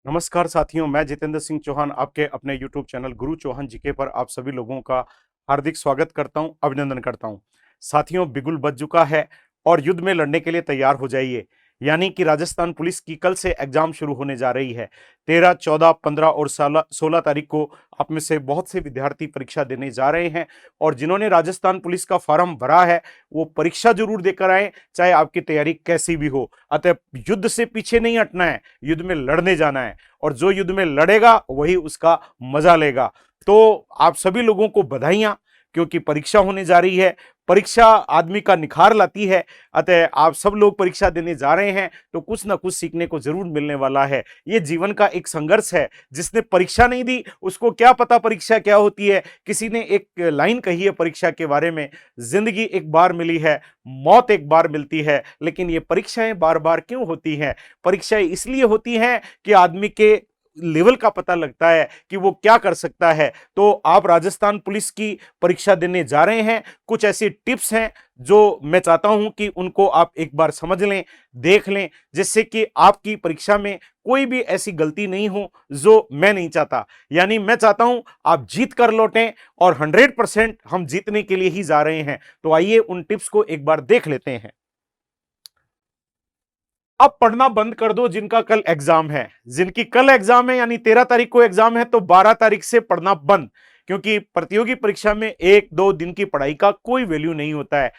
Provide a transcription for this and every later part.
नमस्कार साथियों, मैं जितेंद्र सिंह चौहान आपके अपने YouTube चैनल गुरु चौहान जीके पर आप सभी लोगों का हार्दिक स्वागत करता हूं, अभिनंदन करता हूं। साथियों, बिगुल बज चुका है और युद्ध में लड़ने के लिए तैयार हो जाइए। यानी कि राजस्थान पुलिस की कल से एग्जाम शुरू होने जा रही है। 13, 14, 15 और 16 तारीख को आप में से बहुत से विद्यार्थी परीक्षा देने जा रहे हैं और जिन्होंने राजस्थान पुलिस का फॉर्म भरा है वो परीक्षा जरूर देकर आए, चाहे आपकी तैयारी कैसी भी हो। अतः युद्ध से पीछे नहीं हटना है, युद्ध में लड़ने जाना है और जो युद्ध में लड़ेगा वही उसका मजा लेगा। तो आप सभी लोगों को बधाइयां, क्योंकि परीक्षा होने जा रही है। परीक्षा आदमी का निखार लाती है। अतः आप सब लोग परीक्षा देने जा रहे हैं तो कुछ ना कुछ सीखने को जरूर मिलने वाला है। ये जीवन का एक संघर्ष है। जिसने परीक्षा नहीं दी उसको क्या पता परीक्षा क्या होती है। किसी ने एक लाइन कही है परीक्षा के बारे में, जिंदगी एक बार मिली है, मौत एक बार मिलती है, लेकिन ये परीक्षाएं बार बार क्यों होती हैं? परीक्षाएं इसलिए होती हैं कि आदमी के लेवल का पता लगता है कि वो क्या कर सकता है। तो आप राजस्थान पुलिस की परीक्षा देने जा रहे हैं, कुछ ऐसी टिप्स हैं जो मैं चाहता हूं कि उनको आप एक बार समझ लें, देख लें, जिससे कि आपकी परीक्षा में कोई भी ऐसी गलती नहीं हो जो मैं नहीं चाहता। यानी मैं चाहता हूं आप जीत कर लौटें और 100% हम जीतने के लिए ही जा रहे हैं। तो आइए उन टिप्स को एक बार देख लेते हैं। अब पढ़ना बंद कर दो जिनका कल एग्जाम है। जिनकी कल एग्जाम है यानी 13 तारीख को एग्जाम है तो 12 तारीख से पढ़ना बंद, क्योंकि प्रतियोगी परीक्षा में 1-2 दिन की पढ़ाई का कोई वैल्यू नहीं होता है।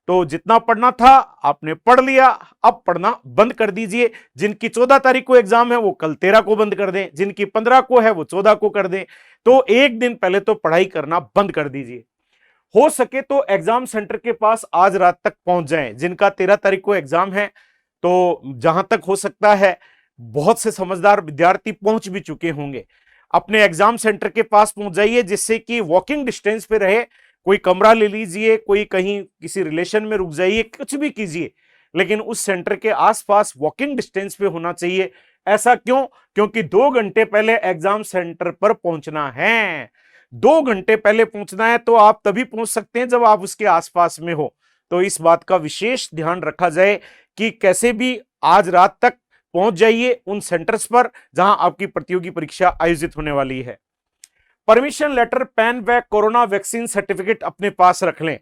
तो जितना पढ़ना था आपने पढ़ लिया, अब पढ़ना बंद कर दीजिए। जिनकी 14 तारीख को एग्जाम है वो कल 13 को बंद कर दें, जिनकी 15 को है वो 14 को कर दें। तो एक दिन पहले तो पढ़ाई करना बंद कर दीजिए। हो सके तो एग्जाम सेंटर के पास आज रात तक पहुंच जाएं। जिनका 13 तारीख को एग्जाम है तो जहां तक हो सकता है, बहुत से समझदार विद्यार्थी पहुंच भी चुके होंगे, अपने एग्जाम सेंटर के पास पहुंच जाइए, जिससे कि वॉकिंग डिस्टेंस पे रहे। कोई कमरा ले लीजिए, कोई कहीं किसी रिलेशन में रुक जाइए, कुछ भी कीजिए, लेकिन उस सेंटर के आसपास वॉकिंग डिस्टेंस पे होना चाहिए। ऐसा क्यों? क्योंकि 2 घंटे पहले एग्जाम सेंटर पर पहुंचना है। 2 घंटे पहले पहुंचना है तो आप तभी पहुंच सकते हैं जब आप उसके आसपास में हो। तो इस बात का विशेष ध्यान रखा जाए कि कैसे भी आज रात तक पहुंच जाइए उन सेंटर्स पर जहां आपकी प्रतियोगी परीक्षा आयोजित होने वाली है। परमिशन लेटर, पेन व कोरोना वैक्सीन सर्टिफिकेट अपने पास रख लें।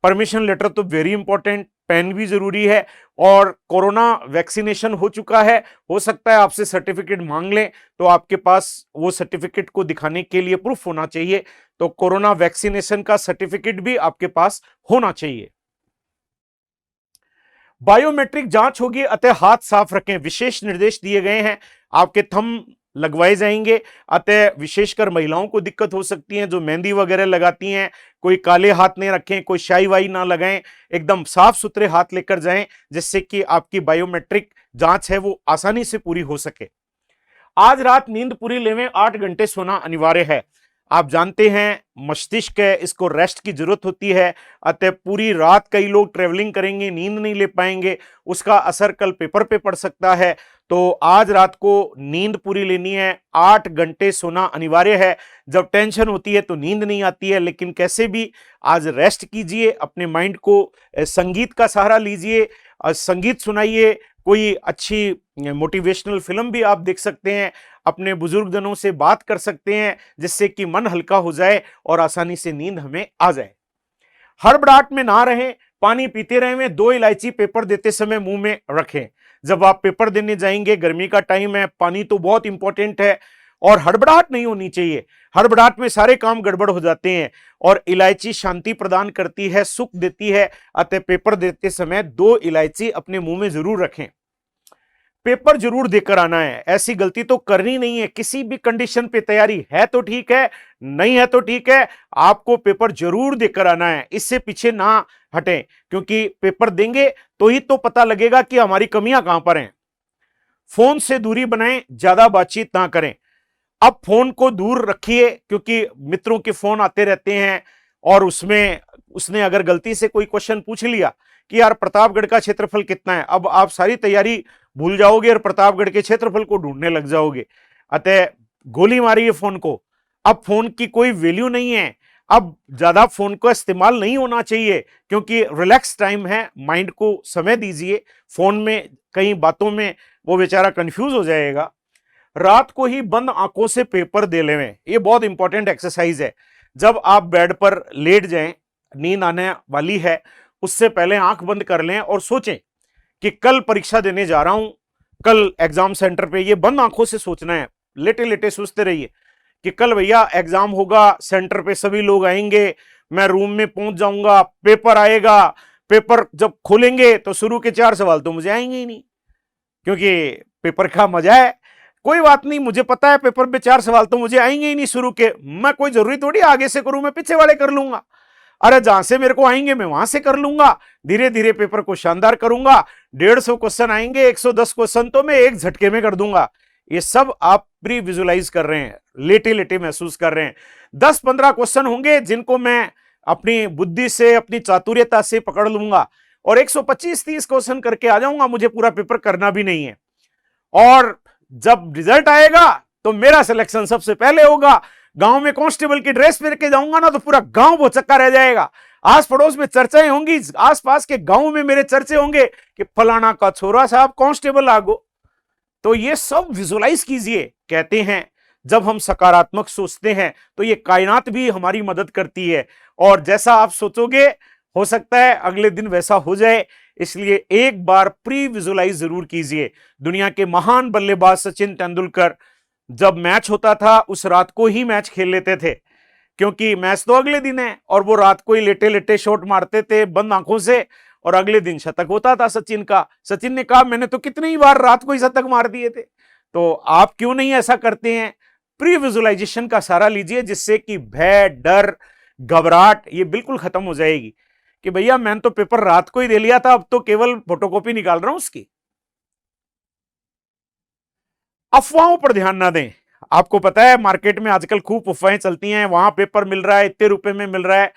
परमिशन लेटर तो वेरी इंपॉर्टेंट, पेन भी जरूरी है, और कोरोना वैक्सीनेशन हो चुका है, हो सकता है आपसे सर्टिफिकेट मांग लें, तो आपके पास वो सर्टिफिकेट को दिखाने के लिए प्रूफ होना चाहिए। तो कोरोना वैक्सीनेशन का सर्टिफिकेट भी आपके पास होना चाहिए। बायोमेट्रिक जांच होगी, अतः हाथ साफ रखें। विशेष निर्देश दिए गए हैं, आपके थंब लगवाए जाएंगे। अतः विशेषकर महिलाओं को दिक्कत हो सकती है जो मेहंदी वगैरह लगाती हैं। कोई काले हाथ नहीं रखें, कोई शाई वाई ना लगाएं, एकदम साफ सुथरे हाथ लेकर जाएं, जिससे कि आपकी बायोमेट्रिक जांच है वो आसानी से पूरी हो सके। आज रात नींद पूरी लेवें, 8 घंटे सोना अनिवार्य है। आप जानते हैं मस्तिष्क है, इसको रेस्ट की जरूरत होती है। अतः पूरी रात कई लोग ट्रेवलिंग करेंगे, नींद नहीं ले पाएंगे, उसका असर कल पेपर पे पड़ सकता है। तो आज रात को नींद पूरी लेनी है, 8 घंटे सोना अनिवार्य है। जब टेंशन होती है तो नींद नहीं आती है, लेकिन कैसे भी आज रेस्ट कीजिए, अपने माइंड को संगीत का सहारा लीजिए, संगीत सुनाइए, कोई अच्छी मोटिवेशनल फिल्म भी आप देख सकते हैं, अपने बुजुर्गजनों से बात कर सकते हैं, जिससे कि मन हल्का हो जाए और आसानी से नींद हमें आ जाए। हड़बड़ाहट में ना रहें, पानी पीते रहें। 2 इलायची पेपर देते समय मुंह में रखें। जब आप पेपर देने जाएंगे, गर्मी का टाइम है, पानी तो बहुत इंपॉर्टेंट है और हड़बड़ाहट नहीं होनी चाहिए। हड़बड़ाहट में सारे काम गड़बड़ हो जाते हैं और इलायची शांति प्रदान करती है, सुख देती है। अतः पेपर देते समय 2 इलायची अपने मुंह में जरूर रखें। पेपर जरूर देकर आना है, ऐसी गलती तो करनी नहीं है। किसी भी कंडीशन पे तैयारी है तो ठीक है, नहीं है तो ठीक है, आपको पेपर जरूर देकर आना है। इससे पीछे ना हटें, क्योंकि पेपर देंगे तो ही तो पता लगेगा कि हमारी कमियां कहां पर हैं। फोन से दूरी बनाएं, ज्यादा बातचीत ना करें। अब फोन को दूर रखिए, क्योंकि मित्रों के फोन आते रहते हैं और उसमें उसने अगर गलती से कोई क्वेश्चन पूछ लिया कि यार प्रतापगढ़ का क्षेत्रफल कितना है, अब आप सारी तैयारी भूल जाओगे और प्रतापगढ़ के क्षेत्रफल को ढूंढने लग जाओगे। अतः गोली मारिए फोन को। अब फोन की कोई वैल्यू नहीं है, अब ज्यादा फोन का इस्तेमाल नहीं होना चाहिए, क्योंकि रिलैक्स टाइम है, माइंड को समय दीजिए। फोन में कई बातों में वो बेचारा कंफ्यूज हो जाएगा। रात को ही बंद आंखों से पेपर दे लेवें। ये बहुत इंपॉर्टेंट एक्सरसाइज है। जब आप बेड पर लेट जाएं, नींद आने वाली है, उससे पहले आंख बंद कर लें और सोचें कि कल परीक्षा देने जा रहा हूं, कल एग्जाम सेंटर पे। ये बंद आंखों से सोचना है, लेटे लेटे सोचते रहिए कि कल भैया एग्जाम होगा, सेंटर पे सभी लोग आएंगे, मैं रूम में पहुंच जाऊंगा, पेपर आएगा, पेपर जब खोलेंगे तो शुरू के 4 सवाल तो मुझे आएंगे ही नहीं, क्योंकि पेपर का मजा है। कोई बात नहीं, मुझे पता है पेपर में 4 सवाल तो मुझे आएंगे ही नहीं शुरू के, मैं कोई जरूरी थोड़ी आगे से करूं, मैं पीछे वाले कर लूंगा। अरे जहां से मेरे को आएंगे मैं वहां से कर लूंगा, धीरे धीरे पेपर को शानदार करूंगा। 150 क्वेश्चन आएंगे, 110 क्वेश्चन तो मैं एक झटके में कर दूंगा। ये सब आप प्री विजुलाइज कर रहे हैं, लेटे लेटे महसूस कर रहे हैं। 10-15 क्वेश्चन होंगे जिनको मैं अपनी बुद्धि से, अपनी चातुर्यता से पकड़ लूंगा और 125-30 क्वेश्चन करके आ जाऊंगा, मुझे पूरा पेपर करना भी नहीं है। और जब रिजल्ट आएगा तो मेरा सिलेक्शन सबसे पहले होगा। गांव में कांस्टेबल की ड्रेस पहन के जाऊंगा ना तो पूरा गांव भौचक्का रह जाएगा, आस पड़ोस में चर्चाएं होंगी, आसपास के गांव में मेरे चर्चे होंगे कि फलाना का छोरा साहब कांस्टेबल आगो। तो ये सब विजुलाइज कीजिए। कहते हैं जब हम सकारात्मक सोचते हैं तो ये कायनात भी हमारी मदद करती है, और जैसा आप सोचोगे हो सकता है अगले दिन वैसा हो जाए। इसलिए एक बार प्री विजुलाइज जरूर कीजिए। दुनिया के महान बल्लेबाज सचिन तेंदुलकर जब मैच होता था उस रात को ही मैच खेल लेते थे, क्योंकि मैच तो अगले दिन है, और वो रात को ही लेटे लेटे शॉट मारते थे बंद आंखों से, और अगले दिन शतक होता था सचिन का। सचिन ने कहा मैंने तो कितनी ही बार रात को ही शतक मार दिए थे। तो आप क्यों नहीं ऐसा करते हैं? प्री विजुलाइजेशन का सहारा लीजिए, जिससे कि भय, डर, घबराहट ये बिल्कुल खत्म हो जाएगी कि भैया मैंने तो पेपर रात को ही दे लिया था, अब तो केवल फोटोकॉपी निकाल रहा हूं उसकी। अफवाहों पर ध्यान ना दें। आपको पता है मार्केट में आजकल खूब अफवाहें चलती हैं, वहां पेपर मिल रहा है, इतने रुपए में मिल रहा है।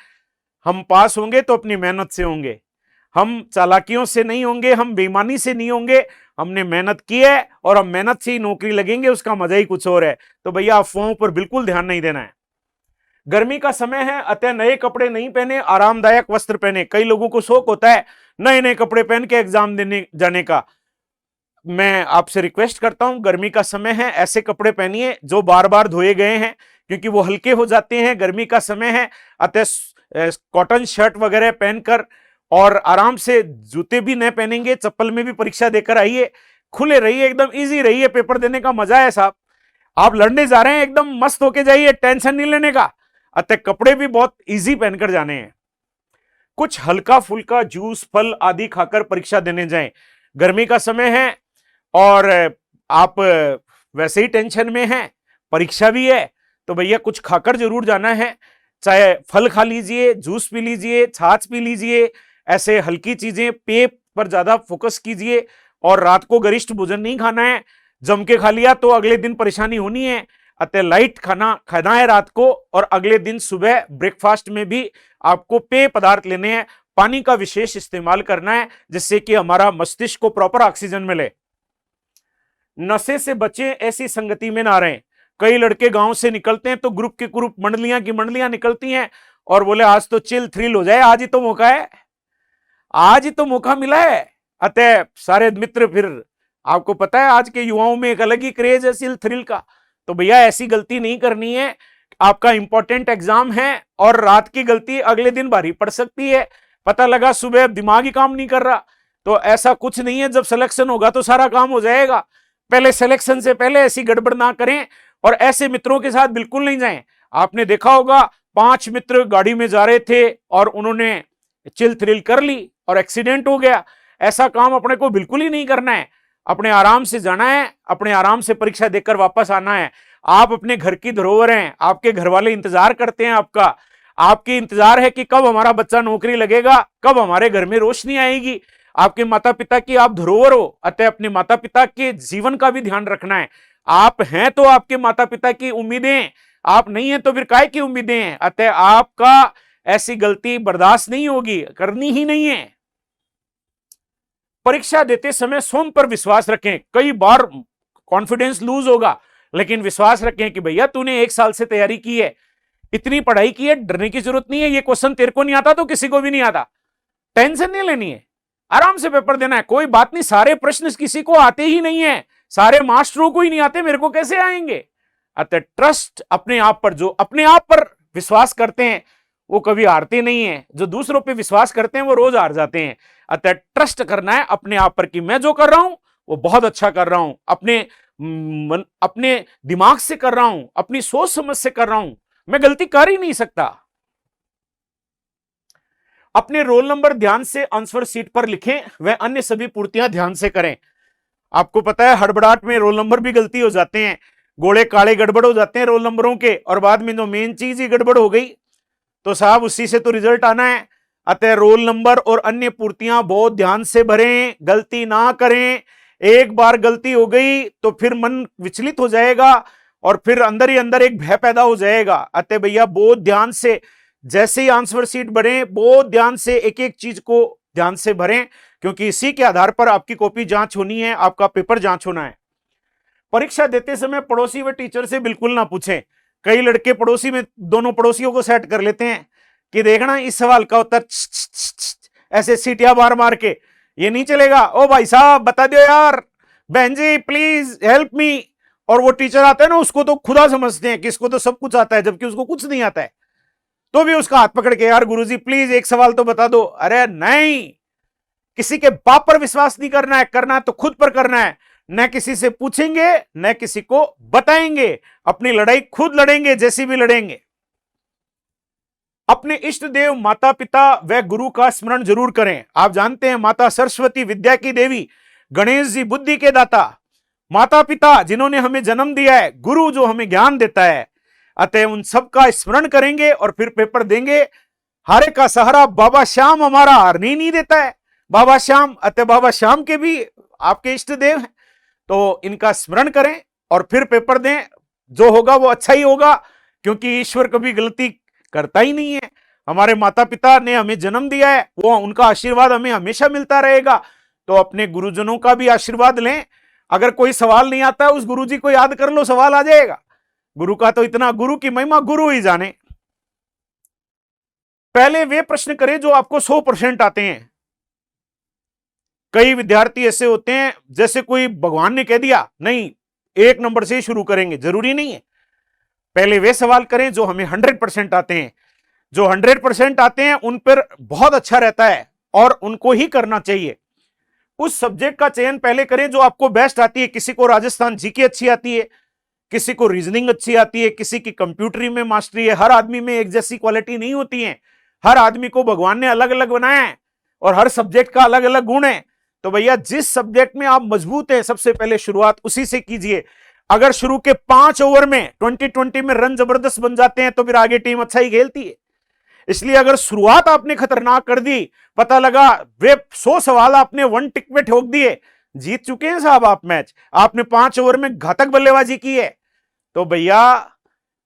हम पास होंगे तो अपनी मेहनत से होंगे, हम चालाकियों से नहीं होंगे, हम बेईमानी से नहीं होंगे। हमने मेहनत की है और हम मेहनत से ही नौकरी लगेंगे, उसका मजा ही कुछ और है। तो भैया अफवाहों पर बिल्कुल ध्यान नहीं देना है। गर्मी का समय है, अतः नए कपड़े नहीं पहने, आरामदायक वस्त्र पहने। कई लोगों को शौक होता है नए नए कपड़े पहन के एग्जाम देने जाने का। मैं आपसे रिक्वेस्ट करता हूं, गर्मी का समय है, ऐसे कपड़े पहनिए जो बार बार धोए गए हैं, क्योंकि वो हल्के हो जाते हैं। गर्मी का समय है, अतः कॉटन शर्ट वगैरह पहनकर, और आराम से जूते भी न पहनेंगे, चप्पल में भी परीक्षा देकर आइए। खुले रहिए, एकदम इजी रहिए, पेपर देने का मजा है साहब। आप लड़ने जा रहे हैं, एकदम मस्त होके जाइए, टेंशन नहीं लेने का। अतः कपड़े भी बहुत इजी पहनकर जाने हैं। कुछ हल्का फुल्का जूस, फल आदि खाकर परीक्षा देने जाएं। गर्मी का समय है और आप वैसे ही टेंशन में हैं, परीक्षा भी है, तो भैया कुछ खाकर जरूर जाना है। चाहे फल खा लीजिए, जूस पी लीजिए, छाछ पी लीजिए, ऐसे हल्की चीजें, पेय पर ज्यादा फोकस कीजिए। और रात को गरिष्ठ भोजन नहीं खाना है, जम के खा लिया तो अगले दिन परेशानी होनी है। अतः लाइट खाना खाना है रात को, और अगले दिन सुबह ब्रेकफास्ट में भी आपको पेय पदार्थ लेने हैं। पानी का विशेष इस्तेमाल करना है, जिससे कि हमारा मस्तिष्क को प्रॉपर ऑक्सीजन मिले। नशे से बचें, ऐसी संगति में ना रहें। कई लड़के गांव से निकलते हैं तो ग्रुप के ग्रुप, मंडलियां की मंडलियां निकलती हैं और बोले आज तो चिल थ्रिल हो जाए, आज ही तो मौका है, आज ही तो मौका मिला है। अतः सारे मित्र, फिर आपको पता है आज के युवाओं में एक अलग ही क्रेज है चिल थ्रिल का। तो भैया ऐसी गलती नहीं करनी है। आपका इंपॉर्टेंट एग्जाम है और रात की गलती अगले दिन भारी पड़ सकती है। पता लगा सुबह दिमाग ही काम नहीं कर रहा, तो ऐसा कुछ नहीं है। जब सिलेक्शन होगा तो सारा काम हो जाएगा। पहले सिलेक्शन से पहले ऐसी गड़बड़ ना करें, और ऐसे मित्रों के साथ बिल्कुल नहीं जाएं। आपने देखा होगा 5 मित्र गाड़ी में जा रहे थे और उन्होंने चिल थ्रिल कर ली और एक्सीडेंट हो गया। ऐसा काम अपने को बिल्कुल ही नहीं करना है। अपने आराम से जाना है, अपने आराम से परीक्षा देकर वापस आना है। आप अपने घर की धरोहर हैं, आपके घर वाले इंतजार करते हैं आपका। आपकी इंतजार है कि कब हमारा बच्चा नौकरी लगेगा, कब हमारे घर में रोशनी आएगी। आपके माता पिता की आप धरोहर हो, अतः अपने माता पिता के जीवन का भी ध्यान रखना है। आप हैं तो आपके माता पिता की उम्मीदें, आप नहीं हैं तो फिर काय की उम्मीदें हैं। अतः आपका ऐसी गलती बर्दाश्त नहीं होगी, करनी ही नहीं है। परीक्षा देते समय स्वयं पर विश्वास रखें। कई बार कॉन्फिडेंस लूज होगा, लेकिन विश्वास रखें कि भैया तूने 1 साल से तैयारी की है, इतनी पढ़ाई की है, डरने की जरूरत नहीं है। ये क्वेश्चन तेरे को नहीं आता तो किसी को भी नहीं आता, टेंशन नहीं लेनी है, आराम से पेपर देना है। कोई बात नहीं, सारे प्रश्न किसी को आते ही नहीं है, सारे मास्टरों को ही नहीं आते, मेरे को कैसे आएंगे। अतः ट्रस्ट अपने आप पर, जो अपने आप पर विश्वास करते हैं वो कभी हारते नहीं है, जो दूसरों पे विश्वास करते हैं वो रोज हार जाते हैं। अतः ट्रस्ट करना है अपने आप पर कि मैं जो कर रहा हूं वो बहुत अच्छा कर रहा हूं, अपने दिमाग से कर रहा हूं, अपनी सोच समझ से कर रहा हूं, मैं गलती कर ही नहीं सकता। अपने रोल नंबर ध्यान से आंसर शीट पर लिखें, वह अन्य सभी पूर्तियां ध्यान से करें। आपको पता है हड़बड़ाहट में रोल नंबर भी गलती हो जाते हैं, गोले काले गड़बड़ हो जाते हैं रोल नंबरों के, और बाद में जो मेन चीज ही गड़बड़ हो गई तो साहब उसी से तो रिजल्ट आना है। अतः रोल नंबर और अन्य पूर्तियां बहुत ध्यान से भरें, गलती ना करें। एक बार गलती हो गई तो फिर मन विचलित हो जाएगा और फिर अंदर ही अंदर एक भय पैदा हो जाएगा। अतः भैया बहुत ध्यान से, जैसे ही आंसर शीट भरें बहुत ध्यान से एक एक चीज को ध्यान से भरें, क्योंकि इसी के आधार पर आपकी कॉपी जांच होनी है, आपका पेपर जांच होना है। परीक्षा देते समय पड़ोसी व टीचर से बिल्कुल ना पूछें। कई लड़के पड़ोसी में दोनों पड़ोसियों को सेट कर लेते हैं कि देखना इस सवाल का उत्तर ऐसे सीटियां मार मार के, ये नहीं चलेगा। ओ भाई साहब बता दो यार, बहन जी प्लीज हेल्प मी। और वो टीचर आता है ना, उसको तो खुदा समझते हैं कि इसको तो सब कुछ आता है, जबकि उसको कुछ नहीं आता है, तो भी उसका हाथ पकड़ के यार गुरुजी प्लीज एक सवाल तो बता दो। अरे नहीं, किसी के बाप पर विश्वास नहीं करना है, करना है तो खुद पर करना है। न किसी से पूछेंगे न किसी को बताएंगे, अपनी लड़ाई खुद लड़ेंगे जैसी भी लड़ेंगे। अपने इष्ट देव माता पिता व गुरु का स्मरण जरूर करें। आप जानते हैं माता सरस्वती विद्या की देवी, गणेश जी बुद्धि के दाता, माता पिता जिन्होंने हमें जन्म दिया है, गुरु जो हमें ज्ञान देता है। अतः उन सब का स्मरण करेंगे और फिर पेपर देंगे। हारे का सहारा बाबा श्याम हमारा हारने नहीं देता है, बाबा श्याम। अतः बाबा श्याम के भी आपके इष्ट देव हैं, तो इनका स्मरण करें और फिर पेपर दें। जो होगा वो अच्छा ही होगा, क्योंकि ईश्वर कभी गलती करता ही नहीं है। हमारे माता पिता ने हमें जन्म दिया है, वो उनका आशीर्वाद हमें हमेशा मिलता रहेगा। तो अपने गुरुजनों का भी आशीर्वाद लें। अगर कोई सवाल नहीं आता है उस गुरुजी को याद कर लो, सवाल आ जाएगा। गुरु का तो इतना, गुरु की महिमा गुरु ही जाने। पहले वे प्रश्न करें जो आपको 100% आते हैं। कई विद्यार्थी ऐसे होते हैं जैसे कोई भगवान ने कह दिया नहीं 1 नंबर से शुरू करेंगे, जरूरी नहीं है। पहले वे सवाल करें जो हमें 100% आते हैं। जो 100% आते हैं उन पर बहुत अच्छा रहता है और उनको ही करना चाहिए। उस सब्जेक्ट का चयन पहले करें जो आपको बेस्ट आती है। किसी को राजस्थान जीके अच्छी आती है, किसी को रीजनिंग अच्छी आती है, किसी की कंप्यूटरी में मास्टरी है। हर आदमी में एक जैसी क्वालिटी नहीं होती है, हर आदमी को भगवान ने अलग अलग बनाया है और हर सब्जेक्ट का अलग अलग गुण है। तो भैया जिस सब्जेक्ट में आप मजबूत हैं सबसे पहले शुरुआत उसी से कीजिए। अगर शुरू के 5 ओवर में 20-20 में रन जबरदस्त बन जाते हैं तो फिर आगे टीम अच्छा ही खेलती है। इसलिए अगर शुरुआत आपने खतरनाक कर दी, पता लगा वे 100 सवाल आपने 1 टिक में ठोक दिए, जीत चुके हैं साहब आप मैच। आपने 5 ओवर में घातक बल्लेबाजी की है। तो भैया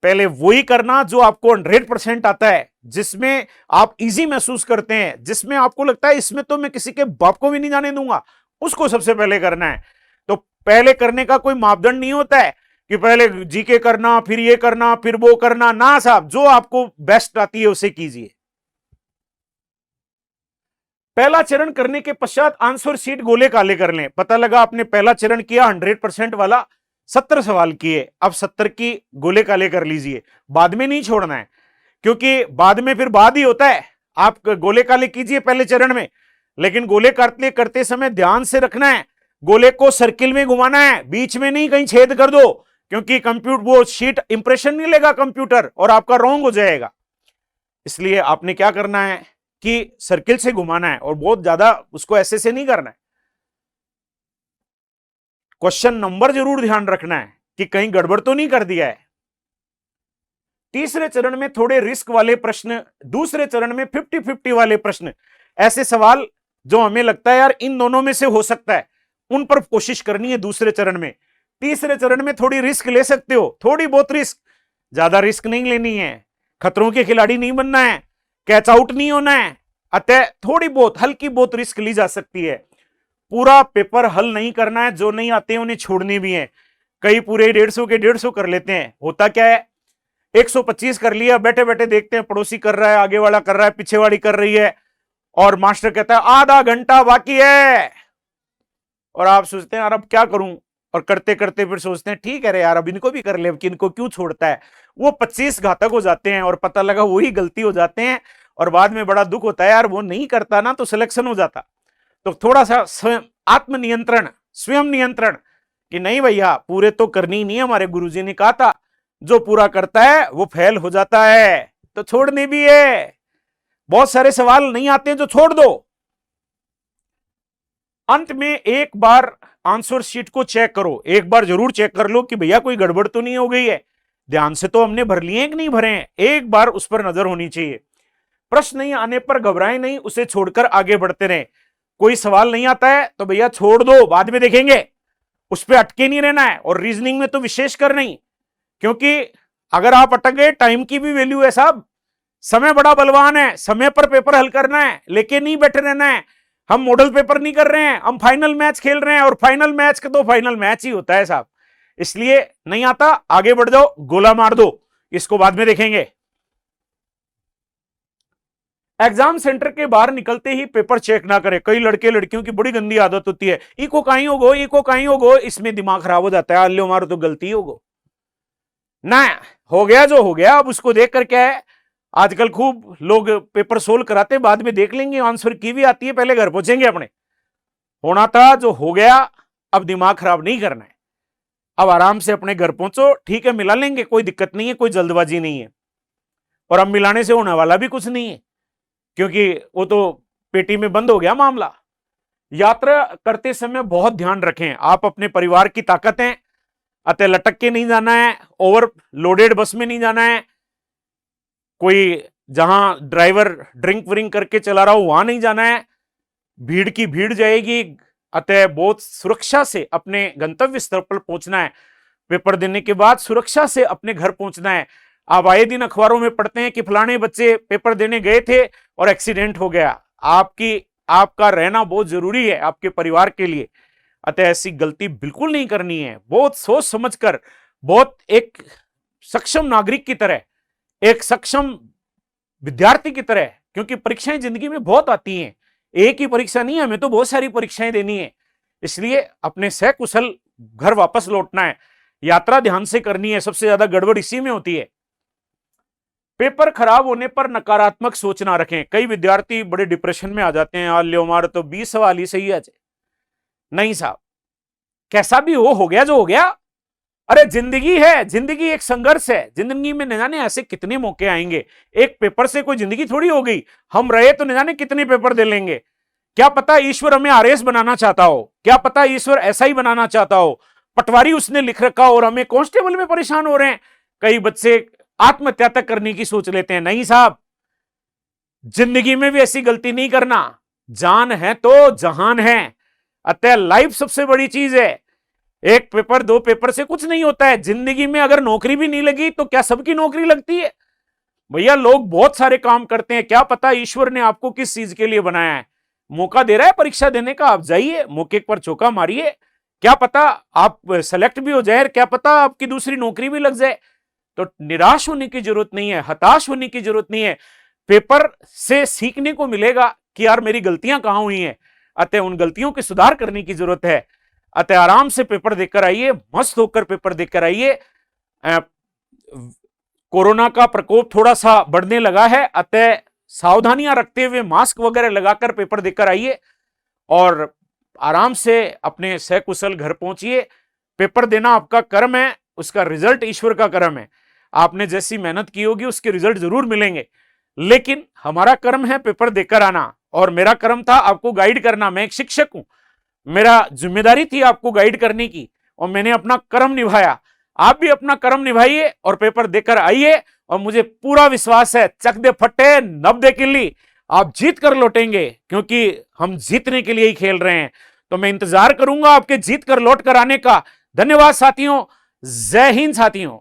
पहले वही करना जो आपको 100% आता है, जिसमें आप इजी महसूस करते हैं, जिसमें आपको लगता है इसमें तो मैं किसी के बाप को भी नहीं जाने दूंगा, उसको सबसे पहले करना है। तो पहले करने का कोई मापदंड नहीं होता है कि पहले जीके करना फिर ये करना फिर वो करना, ना साहब, जो आपको बेस्ट आती है उसे कीजिए। पहला चरण करने के पश्चात आंसर शीट गोले काले कर लें। पता लगा आपने पहला चरण किया 100% वाला, 70 सवाल किए, अब 70 की गोले काले कर लीजिए। बाद में नहीं छोड़ना है, क्योंकि बाद में फिर बाद ही होता है। आप गोले काले कीजिए पहले चरण में, लेकिन गोले काटते करते समय ध्यान से रखना है, गोले को सर्किल में घुमाना है, बीच में नहीं कहीं छेद कर दो, क्योंकि कंप्यूटर वो शीट इंप्रेशन नहीं लेगा कंप्यूटर और आपका रॉन्ग हो जाएगा। इसलिए आपने क्या करना है कि सर्किल से घुमाना है और बहुत ज्यादा उसको ऐसे से नहीं करना है। क्वेश्चन नंबर जरूर ध्यान रखना है कि कहीं गड़बड़ तो नहीं कर दिया है। तीसरे चरण में थोड़े रिस्क वाले प्रश्न, दूसरे चरण में 50-50 वाले प्रश्न, ऐसे सवाल जो हमें लगता है यार इन दोनों में से हो सकता है, उन पर कोशिश करनी है दूसरे चरण में। तीसरे चरण में थोड़ी रिस्क ले सकते हो, थोड़ी बहुत रिस्क, ज्यादा रिस्क नहीं लेनी है, खतरों के खिलाड़ी नहीं बनना है, कैच आउट नहीं होना है। अतः थोड़ी बहुत हल्की बहुत रिस्क ली जा सकती है। पूरा पेपर हल नहीं करना है, जो नहीं आते हैं उन्हें छोड़ने भी है। कई पूरे 150 के 150 कर लेते हैं। होता क्या है, 125 कर लिया, बैठे बैठे देखते हैं पड़ोसी कर रहा है, आगे वाला कर रहा है, पीछे वाली कर रही है, और मास्टर कहता है आधा घंटा बाकी है, और आप सोचते हैं यार अब क्या करूं, और करते करते फिर सोचते हैं ठीक है रे यार, अब इनको भी कर ले, अब किनको क्यों छोड़ता है। वो 25 घातक हो जाते हैं और पता लगा वही गलती हो जाते हैं, और बाद में बड़ा दुख होता है यार, वो नहीं करता ना तो सिलेक्शन हो जाता। तो थोड़ा सा स्वयं आत्मनियंत्रण, स्वयं नियंत्रण, कि नहीं भैया पूरे तो करनी नहीं है, हमारे गुरुजी ने कहा था जो पूरा करता है वो फेल हो जाता है, तो छोड़नी भी है। बहुत सारे सवाल नहीं आते हैं जो छोड़ दो। अंत में एक बार आंसर शीट को चेक करो, एक बार जरूर चेक कर लो कि भैया कोई गड़बड़ तो नहीं हो गई है, ध्यान से तो हमने भर लिए कि नहीं भरे हैं, एक बार उस पर नजर होनी चाहिए। प्रश्न नहीं आने पर घबराएं नहीं, उसे छोड़कर आगे बढ़ते रहें। कोई सवाल नहीं आता है तो भैया छोड़ दो, बाद में देखेंगे, उस पर अटके नहीं रहना है। और रीजनिंग में तो विशेषकर नहीं, क्योंकि अगर आप अटक गए, टाइम की भी वैल्यू है साहब, समय बड़ा बलवान है, समय पर पेपर हल करना है, लेके नहीं बैठे रहना है। हम मॉडल पेपर नहीं कर रहे हैं, हम फाइनल मैच खेल रहे हैं, और फाइनल मैच का तो फाइनल मैच ही होता है साहब। इसलिए नहीं आता, आगे बढ़ जाओ, गोला मार दो, इसको बाद में देखेंगे। एग्जाम सेंटर के बाहर निकलते ही पेपर चेक ना करें। कई लड़के लड़कियों की बड़ी गंदी आदत होती है, इको कहीं होगो, इको कहीं होगो, इसमें दिमाग खराब हो जाता है, अल्लो मारो तो गलती होगो ना, हो गया जो हो गया। अब उसको देख कर क्या है, आजकल खूब लोग पेपर सोल्व कराते, बाद में देख लेंगे, आंसर की भी आती है, पहले घर पहुंचेंगे अपने। होना था जो हो गया, अब दिमाग खराब नहीं करना है, अब आराम से अपने घर पहुंचो, ठीक है मिला लेंगे, कोई दिक्कत नहीं है, कोई जल्दबाजी नहीं है, और अब मिलाने से होने वाला भी कुछ नहीं है, क्योंकि वो तो पेटी में बंद हो गया मामला। यात्रा करते समय बहुत ध्यान रखें, आप अपने परिवार की ताकत हैं, अतः लटक के नहीं जाना है, ओवर लोडेड बस में नहीं जाना है, कोई जहां ड्राइवर ड्रिंक व्रिंक करके चला रहा हो वहां नहीं जाना है, भीड़ की भीड़ जाएगी, अतः बहुत सुरक्षा से अपने गंतव्य स्थल पर पहुंचना है। पेपर देने के बाद सुरक्षा से अपने घर पहुंचना है। आप आए दिन अखबारों में पढ़ते हैं कि फलाने बच्चे पेपर देने गए थे और एक्सीडेंट हो गया। आपका रहना बहुत जरूरी है आपके परिवार के लिए, अतः ऐसी गलती बिल्कुल नहीं करनी है। बहुत सोच समझकर, बहुत एक सक्षम नागरिक की तरह, एक सक्षम विद्यार्थी की तरह, क्योंकि परीक्षाएं जिंदगी में बहुत आती हैं, एक ही परीक्षा नहीं है, हमें तो बहुत सारी परीक्षाएं देनी है, इसलिए अपने सकुशल घर वापस लौटना है, यात्रा ध्यान से करनी है। सबसे ज्यादा गड़बड़ इसी में होती है। पेपर खराब होने पर नकारात्मक सोच ना रखें। कई विद्यार्थी बड़े डिप्रेशन में आ जाते हैं, यार लो हमारा तो 20 सवाल ही सही है। नहीं साहब, कैसा भी हो गया जो हो गया। अरे जिंदगी है, जिंदगी एक संघर्ष है, जिंदगी में न जाने ऐसे कितने मौके आएंगे। एक पेपर से कोई जिंदगी थोड़ी हो गई, हम रहे तो न जाने कितने पेपर दे लेंगे। क्या पता ईश्वर हमें आरएएस बनाना चाहता हो, क्या पता ईश्वर ऐसा ही बनाना चाहता हो, पटवारी उसने लिख रखा और हमें कांस्टेबल में परेशान हो रहे हैं। कई बच्चे आत्महत्या तक करने की सोच लेते हैं। नहीं साहब, जिंदगी में भी ऐसी गलती नहीं करना। जान है तो जहान है, अतः लाइफ सबसे बड़ी चीज है। एक पेपर दो पेपर से कुछ नहीं होता है। जिंदगी में अगर नौकरी भी नहीं लगी तो क्या सबकी नौकरी लगती है? भैया लोग बहुत सारे काम करते हैं, क्या पता ईश्वर ने आपको किस चीज के लिए बनाया है। मौका दे रहा है परीक्षा देने का, आप जाइए, मौके पर चौका मारिए, क्या पता आप सेलेक्ट भी हो जाए, क्या पता आपकी दूसरी नौकरी भी लग जाए। तो निराश होने की जरूरत नहीं है, हताश होने की जरूरत नहीं है। पेपर से सीखने को मिलेगा कि यार मेरी गलतियां कहां हुई हैं, अतः उन गलतियों के सुधार करने की जरूरत है। अतः आराम से पेपर देकर आइए, मस्त होकर पेपर देकर आइए। कोरोना का प्रकोप थोड़ा सा बढ़ने लगा है, अतः सावधानियां रखते हुए मास्क वगैरह लगाकर पेपर देकर आइए और आराम से अपने सकुशल घर पहुंचिए। पेपर देना आपका कर्म है, उसका रिजल्ट ईश्वर का कर्म है। आपने जैसी मेहनत की होगी उसके रिजल्ट जरूर मिलेंगे, लेकिन हमारा कर्म है पेपर देकर आना, और मेरा कर्म था आपको गाइड करना। मैं एक शिक्षक हूं, मेरा जिम्मेदारी थी आपको गाइड करने की, और मैंने अपना कर्म निभाया। आप भी अपना कर्म निभाइए और पेपर देकर आइए, और मुझे पूरा विश्वास है चक दे फटे नब दे किल्ली, आप जीत कर लौटेंगे, क्योंकि हम जीतने के लिए ही खेल रहे हैं। तो मैं इंतजार करूंगा आपके जीत कर लौट कर आने का। धन्यवाद साथियों, जय हिंद साथियों।